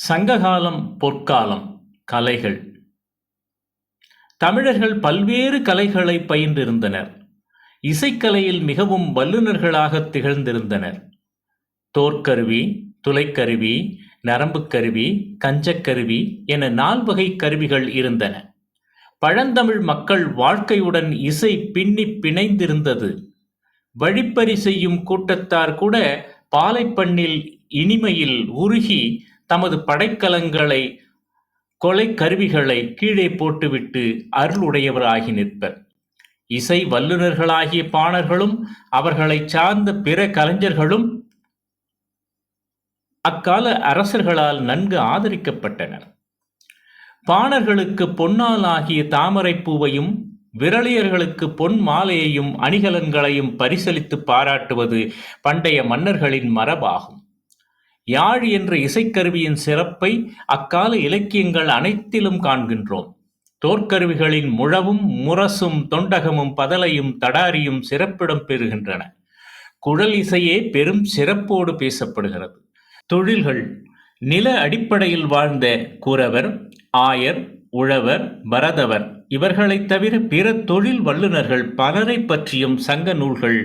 சங்ககாலம் பொற்காலம் கலைகள். தமிழர்கள் பல்வேறு கலைகளை பயின்றிருந்தனர். இசைக்கலையில் மிகவும் வல்லுநர்களாக திகழ்ந்திருந்தனர். தோற்கருவி, துளைக்கருவி, நரம்புக்கருவி, கஞ்சக்கருவி என 4 வகை கருவிகள் இருந்தன. பழந்தமிழ் மக்கள் வாழ்க்கையுடன் இசை பின்னிப் பிணைந்திருந்தது. வழிப்பறி செய்யும் கூட்டத்தார் கூட பாலைப்பண்ணில் இனிமையில் உருகி தமது படைக்கலங்களை கொலை கருவிகளை கீழே போட்டுவிட்டு அருளுடையவராகி நிற்பர். இசை வல்லுநர்களாகிய பாணர்களும் அவர்களை சார்ந்த பிற கலைஞர்களும் அக்கால அரசர்களால் நன்கு ஆதரிக்கப்பட்டனர். பாணர்களுக்கு பொன்னால் ஆகிய தாமரை பூவையும் விரலியர்களுக்கு பொன் மாலையையும் அணிகலன்களையும் பரிசளித்து பாராட்டுவது பண்டைய மன்னர்களின் மரபாகும். யாழ் என்ற இசைக்கருவியின் சிறப்பை அக்கால இலக்கியங்கள் அனைத்திலும் காண்கின்றோம். தோற்கருவிகளின் முழவும் முரசும் தொண்டகமும் பதலையும் தடாரியும் சிறப்பிடம் பெறுகின்றன. குழல் இசையே பெரும் சிறப்போடு பேசப்படுகிறது. தொழில்கள். நில அடிப்படையில் வாழ்ந்த குறவர், ஆயர், உழவர், பரதவர் இவர்களைத் தவிர பிற தொழில் வல்லுநர்கள் பலரை பற்றியும் சங்க நூல்கள்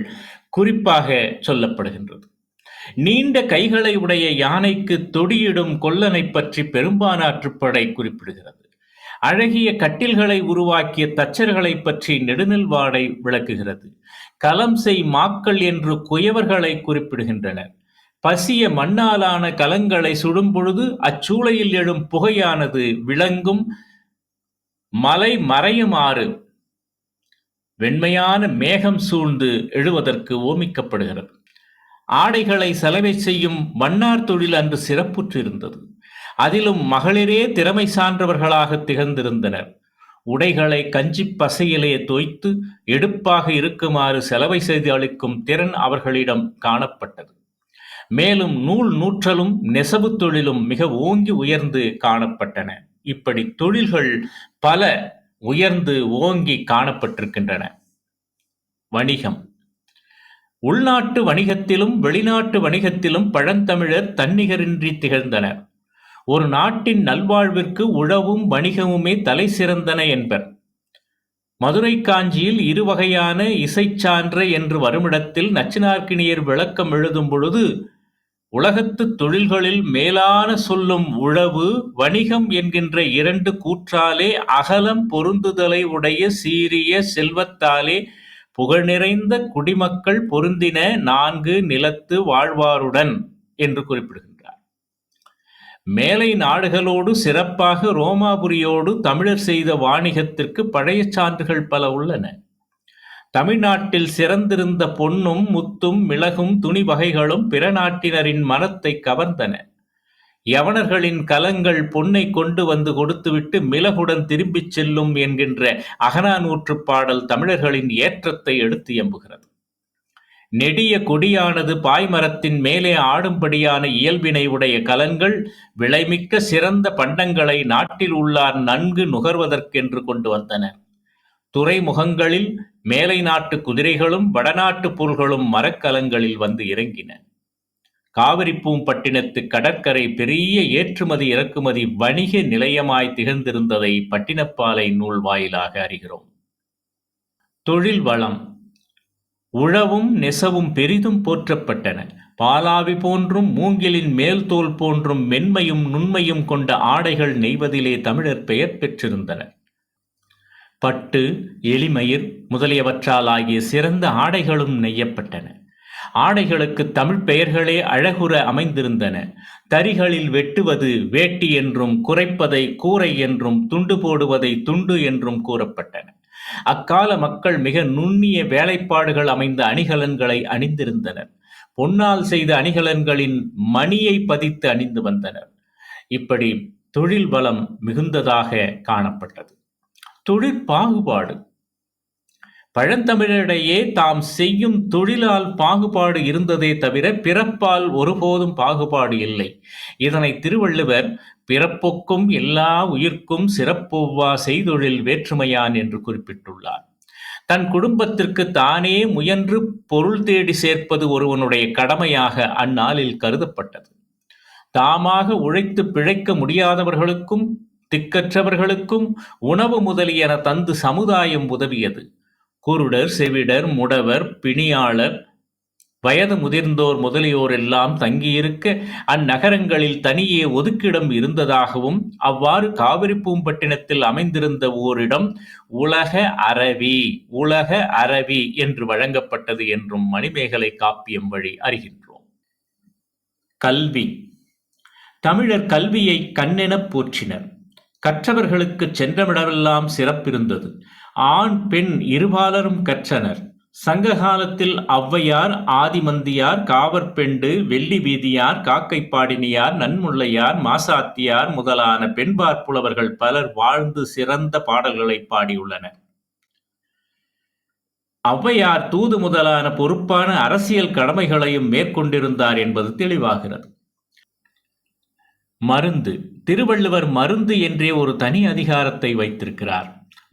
குறிப்பாக சொல்லப்படுகின்றது. நீண்ட கைகளை உடைய யானைக்கு தொடியிடும் கொல்லனை பற்றி பெரும்பானாற்றுப்படை குறிப்பிடுகிறது. அழகிய கட்டில்களை உருவாக்கிய தச்சர்களை பற்றி நெடுநெல்வாடை விளக்குகிறது. கலம் செய் மாக்கள் என்று குயவர்களை குறிப்பிடுகின்றனர். பசிய மண்ணாலான கலங்களை சுடும் பொழுது அச்சூளையில் எழும் புகையானது விளங்கும் மலை மறையுமாறு வெண்மையான மேகம் சூழ்ந்து எழுவதற்கு ஓமிக்கப்படுகிறது. ஆடைகளை சலவை செய்யும் மன்னார் தொழில் அன்று சிறப்புற்றிருந்தது. அதிலும் மகளிரே திறமை சான்றவர்களாக திகழ்ந்திருந்தனர். உடைகளை கஞ்சி பசையிலே தோய்த்து எடுப்பாக இருக்குமாறு செலவை செய்து அளிக்கும் திறன் அவர்களிடம் காணப்பட்டது. மேலும் நூல் நூற்றலும் நெசவு தொழிலும் மிக ஓங்கி உயர்ந்து காணப்பட்டன. இப்படி தொழில்கள் பல உயர்ந்து ஓங்கி காணப்பட்டிருக்கின்றன. வணிகம். உள்நாட்டு வணிகத்திலும் வெளிநாட்டு வணிகத்திலும் பழந்தமிழர் தன்னிகரின்றி திகழ்ந்தனர். ஒரு நாட்டின் நல்வாழ்விற்கு உழவும் வணிகமுமே தலை சிறந்தன என்பர். மதுரை காஞ்சியில் 2 வகையான இசைச்சான்ற என்று வருமிடத்தில் நச்சினார்க்கினியர் விளக்கம் எழுதும் பொழுது, உலகத்து தொழில்களில் மேலான சொல்லும் உழவு வணிகம் என்கின்ற 2 கூற்றாலே அகலம் பொருந்துதலை உடைய சீரிய செல்வத்தாலே புகழ் நிறைந்த குடிமக்கள் பொருந்தின 4 நிலத்து வாழ்வாருடன் என்று குறிப்பிடுகின்றார். மேலை நாடுகளோடு சிறப்பாக ரோமாபுரியோடு தமிழர் செய்த வாணிகத்திற்கு பழைய சான்றுகள் பல உள்ளன. தமிழ்நாட்டில் சிறந்திருந்த பொன்னும் முத்தும் மிளகும் துணி வகைகளும் பிற நாட்டினரின் மனத்தை கவர்ந்தன. யவனர்களின் கலங்கள் பொன்னை கொண்டு வந்து கொடுத்துவிட்டு மிளகுடன் திரும்பிச் செல்லும் என்கின்ற அகநானூற்று பாடல் தமிழர்களின் ஏற்றத்தை எடுத்து எம்புகிறது. நெடிய கொடியானது பாய்மரத்தின் மேலே ஆடும்படியான இயல்பினை உடைய கலன்கள் விலைமிக்க சிறந்த பண்டங்களை நாட்டில் உள்ளார் நன்கு நுகர்வதற்கென்று கொண்டு வந்தனர். துறைமுகங்களில் மேலை நாட்டு குதிரைகளும் வடநாட்டு பொருள்களும் மரக்கலங்களில் வந்து இறங்கின. காவிரிப்பூம்பட்டினத்து கடற்கரை பெரிய ஏற்றுமதி இறக்குமதி வணிக நிலையமாய் திகழ்ந்திருந்ததை பட்டினப்பாலை நூல் வாயிலாக அறிகிறோம். தொழில் வளம். உழவும் நெசவும் பெரிதும் போற்றப்பட்டன. பாலாவி போன்றும் மூங்கிலின் மேல் தோல் போன்றும் மென்மையும் நுண்மையும் கொண்ட ஆடைகள் நெய்வதிலே தமிழர் பெயர் பெற்றிருந்தனர். பட்டு, எளிமயிர் முதலியவற்றால் ஆகிய சிறந்த ஆடைகளும் நெய்யப்பட்டன. ஆடைகளுக்கு தமிழ் பெயர்களே அழகுற அமைந்திருந்தன. தறிகளில் வெட்டுவது வேட்டி என்றும், குறைப்பதை கூரை என்றும், துண்டு போடுவதை துண்டு என்றும் கூறப்பட்டன. அக்கால மக்கள் மிக நுண்ணிய வேலைப்பாடுகள் அமைந்த அணிகலன்களை அணிந்திருந்தனர். பொன்னால் செய்த அணிகலன்களின் மணியை பதித்து அணிந்து வந்தனர். இப்படி தொழில் வளம் மிகுந்ததாக காணப்பட்டது. தொழிற்பாகுபாடு. பழந்தமிழரிடையே தாம் செய்யும் தொழிலால் பாகுபாடு இருந்ததே தவிர பிறப்பால் ஒருபோதும் பாகுபாடு இல்லை. இதனை திருவள்ளுவர் பிறப்பொக்கும் எல்லா உயிர்க்கும் சிறப்பொவ்வா செய்தொழில் வேற்றுமையான் என்று குறிப்பிட்டுள்ளார். தன் குடும்பத்திற்கு தானே முயன்று பொருள் தேடி சேர்ப்பது ஒருவனுடைய கடமையாக அந்நாளில் கருதப்பட்டது. தாமாக உழைத்து பிழைக்க முடியாதவர்களுக்கும் திக்கற்றவர்களுக்கும் உணவு முதலியன தந்து சமுதாயம் உதவியது. குருடர், செவிடர், முடவர், பிணியாளர், வயது முதிர்ந்தோர் முதலியோர் எல்லாம் தங்கியிருக்க அந்நகரங்களில் தனியே ஒதுக்கிடம் இருந்ததாகவும், அவ்வாறு காவிரிப்பூம்பட்டினத்தில் அமைந்திருந்த ஓரிடம் உலக அரவி என்று வழங்கப்பட்டது என்றும் மணிமேகலை காப்பியம் வழி அறிகின்றோம். கல்வி. தமிழர் கல்வியை கண்ணெனப் போற்றினர். கற்றவர்களுக்கு சென்றமிடமெல்லாம் சிறப்பிருந்தது. ஆண் பெண் இருபாலரும் கற்றனர். சங்க காலத்தில் ஔவையார், ஆதிமந்தியார், காவற்பெண்டு, வெள்ளி வீதியார், காக்கைப்பாடினியார், நன்முல்லையார், மாசாத்தியார் முதலான பெண்பாற் புலவர்கள் பலர் வாழ்ந்து சிறந்த பாடல்களை பாடியுள்ளனர். ஔவையார் தூது முதலான பொறுப்பான அரசியல் கடமைகளையும் மேற்கொண்டிருந்தார் என்பது தெளிவாகிறது. மருந்து. திருவள்ளுவர் மருந்து என்றே ஒரு தனி அதிகாரத்தை வைத்திருக்கிறார்.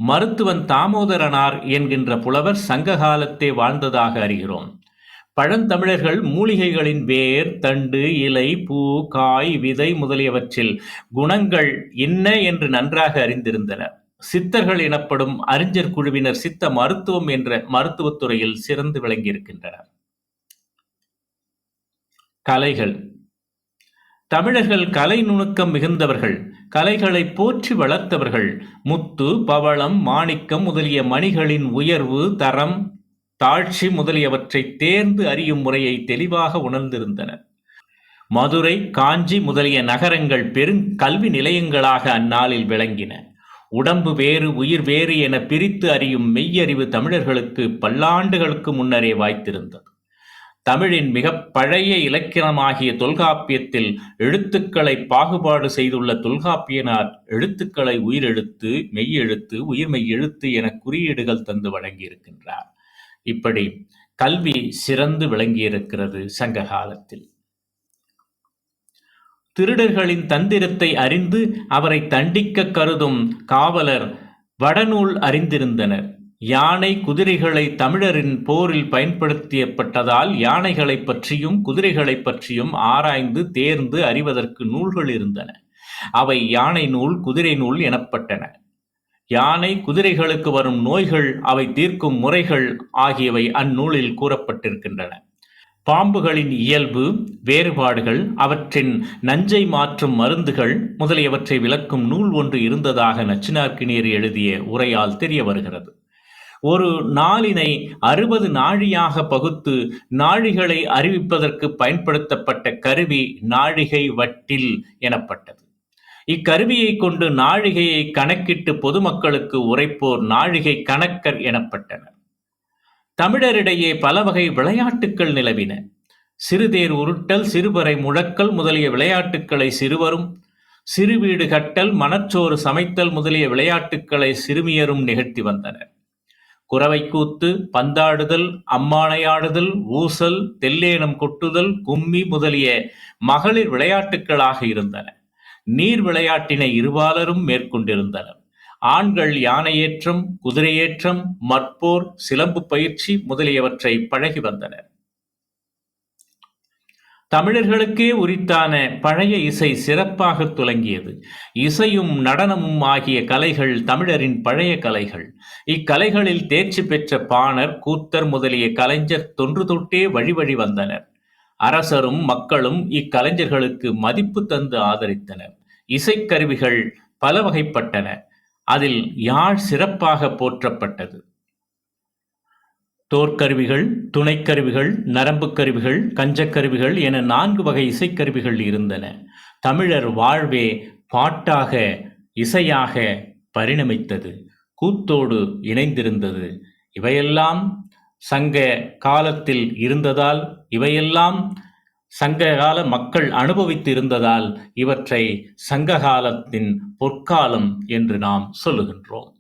மருத்துவன் தாமோதரனார் என்கின்ற புலவர் சங்க காலத்தே வாழ்ந்ததாக அறிகிறோம். பழந்தமிழர்கள் மூலிகைகளின் வேர், தண்டு, இலை, பூ, காய், விதை முதலியவற்றில் குணங்கள் என்ன என்று நன்றாக அறிந்திருந்தனர். சித்தர்கள் எனப்படும் அறிஞர் குழுவினர் சித்த மருத்துவம் என்ற மருத்துவத்துறையில் சிறந்து விளங்கியிருக்கின்றனர். கலைகள். தமிழர்கள் கலை நுணுக்கம் மிகுந்தவர்கள். கலைகளை போற்றி வளர்த்தவர்கள். முத்து, பவளம், மாணிக்கம் முதலிய மணிகளின் உயர்வு, தரம், தாழ்ச்சி முதலியவற்றை தேர்ந்து அறியும் முறையை தெளிவாக உணர்ந்திருந்தனர். மதுரை, காஞ்சி முதலிய நகரங்கள் பெருங்கல்வி நிலையங்களாக அந்நாளில் விளங்கின. உடம்பு வேறு உயிர் வேறு என பிரித்து அறியும் மெய்யறிவு தமிழர்களுக்கு பல்லாண்டுகளுக்கு முன்னரே வாய்த்திருந்தது. தமிழின் மிக பழைய இலக்கியமாகிய தொல்காப்பியத்தில் எழுத்துக்களை பாகுபாடு செய்துள்ள தொல்காப்பியனார் எழுத்துக்களை உயிரெழுத்து, மெய்யெழுத்து, உயிர்மெய் எழுத்து என குறியீடுகள் தந்து வழங்கியிருக்கின்றார். இப்படி கல்வி சிறந்து விளங்கியிருக்கிறது சங்க காலத்தில். திருடர்களின் தந்திரத்தை அறிந்து அவரை தண்டிக்க கருதும் காவலர் வடநூல் அறிந்திருந்தனர். யானை, குதிரைகளை தமிழரின் போரில் பயன்படுத்தப்பட்டதால் யானைகளை பற்றியும் குதிரைகளை பற்றியும் ஆராய்ந்து தேர்ந்து அறிவதற்கு நூல்கள் இருந்தன. அவை யானை நூல், குதிரை நூல் எனப்பட்டன. யானை, குதிரைகளுக்கு வரும் நோய்கள், அவை தீர்க்கும் முறைகள் ஆகியவை அந்நூலில் கூறப்பட்டிருக்கின்றன. பாம்புகளின் இயல்பு, வேறுபாடுகள், அவற்றின் நஞ்சை மாற்றும் மருந்துகள் முதலியவற்றை விளக்கும் நூல் ஒன்று இருந்ததாக நச்சினார்க்கினியர் எழுதிய உரையால் தெரிய வருகிறது. ஒரு நாளினை 60 நாழியாக பகுத்து நாழிகளை அறிவிப்பதற்கு பயன்படுத்தப்பட்ட கருவி நாழிகை வட்டில் எனப்பட்டது. இக்கருவியை கொண்டு நாழிகையை கணக்கிட்டு பொதுமக்களுக்கு உரைப்போர் நாழிகை கணக்கர் எனப்பட்டனர். தமிழரிடையே பல வகை விளையாட்டுக்கள் நிலவின. சிறுதேர் உருட்டல், சிறுபறை முழக்கல் முதலிய விளையாட்டுக்களை சிறுவரும், சிறுவீடு கட்டல், மணச்சோறு சமைத்தல் முதலிய விளையாட்டுக்களை சிறுமியரும் நிகழ்த்தி வந்தனர். குரவைக்கூத்து, பந்தாடுதல், அம்மானையாடுதல், ஊசல், தெல்லேனம் கொட்டுதல், கும்மி முதலிய மகளிர் விளையாட்டுக்களாக இருந்தன. நீர் விளையாட்டினை இருபாலரும் மேற்கொண்டிருந்தனர். ஆண்கள் யானையேற்றம், குதிரையேற்றம், மற்போர், சிலம்பு பயிற்சி முதலியவற்றை பழகி வந்தனர். தமிழர்களுக்கே உரித்தான பழைய இசை சிறப்பாக துலங்கியது. இசையும் நடனமும் ஆகிய கலைகள் தமிழரின் பழைய கலைகள். இக்கலைகளில் தேர்ச்சி பெற்ற பாணர், கூத்தர் முதலிய கலைஞர் தொன்று தொட்டே வழி வந்தனர். அரசரும் மக்களும் இக்கலைஞர்களுக்கு மதிப்பு தந்து ஆதரித்தனர். இசைக்கருவிகள் பல வகைப்பட்டன. அதில் யாழ் சிறப்பாக போற்றப்பட்டது. தோற்கருவிகள், துணைக்கருவிகள், நரம்பு கருவிகள், கஞ்சக்கருவிகள் என 4 வகை இசைக்கருவிகள் இருந்தன. தமிழர் வாழ்வே பாட்டாக, இசையாக பரிணமித்தது. கூத்தோடு இணைந்திருந்தது. இவையெல்லாம் சங்க காலத்தில் இருந்ததால், இவையெல்லாம் சங்ககால மக்கள் அனுபவித்து இருந்ததால் இவற்றை சங்ககாலத்தின் பொற்காலம் என்று நாம் சொல்லுகின்றோம்.